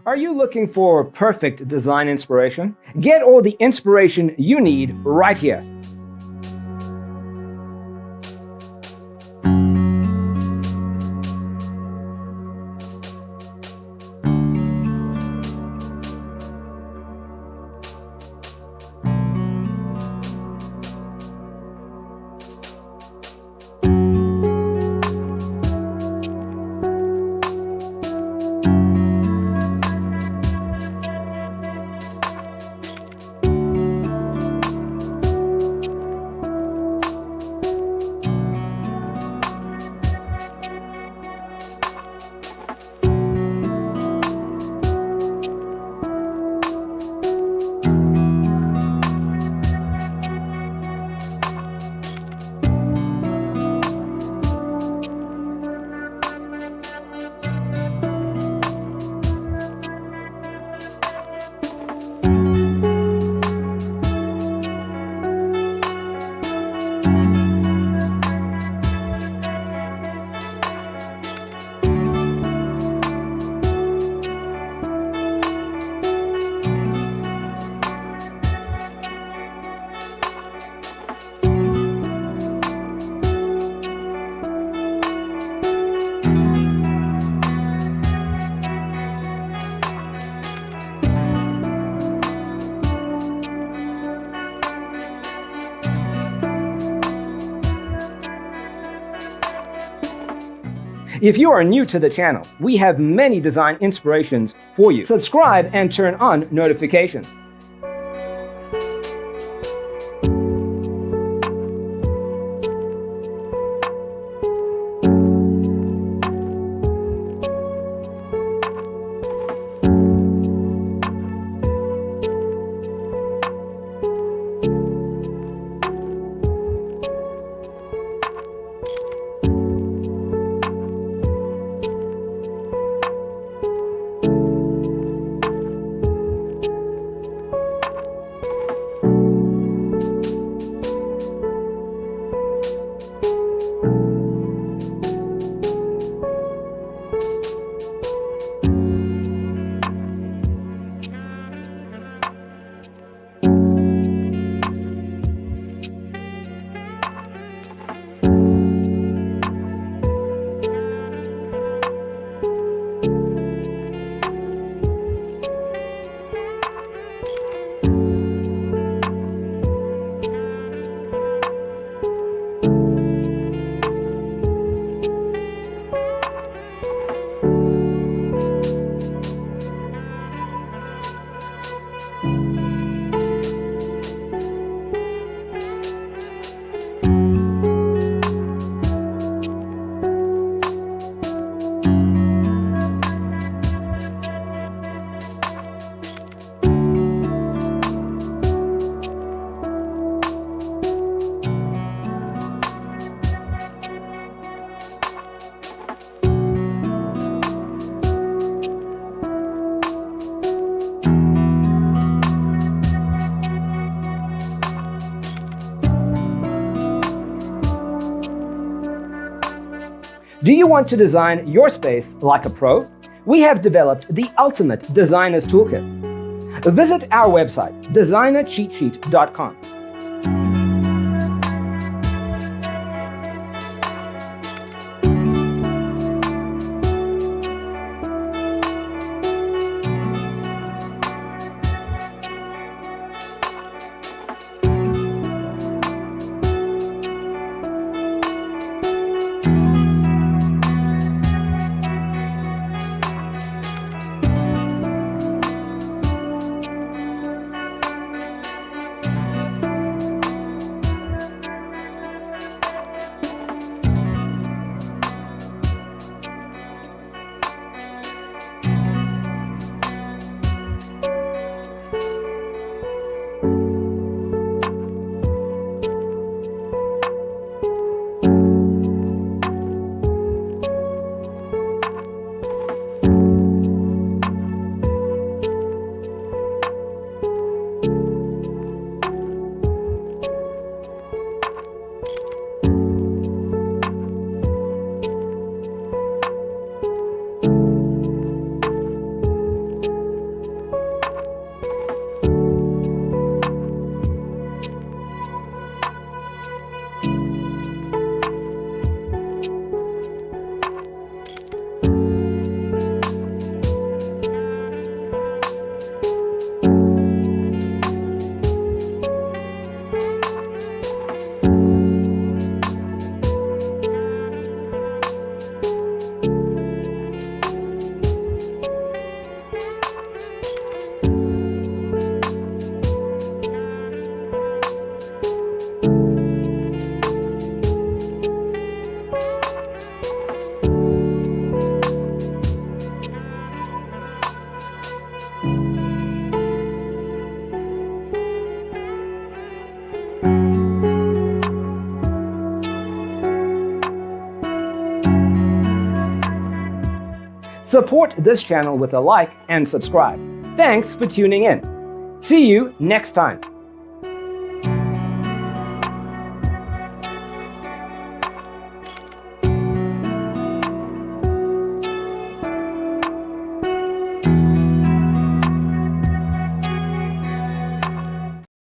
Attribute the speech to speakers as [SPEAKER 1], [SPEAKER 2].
[SPEAKER 1] Are you looking for perfect design inspiration? Get all the inspiration you need right here. If you are new to the channel, we have many design inspirations for you. Subscribe and turn on notifications. Do you want to design your space like a pro? We have developed the ultimate designer's toolkit. Visit our website, designercheatsheet.com. Support this channel with a like and subscribe. Thanks for tuning in. See you next time.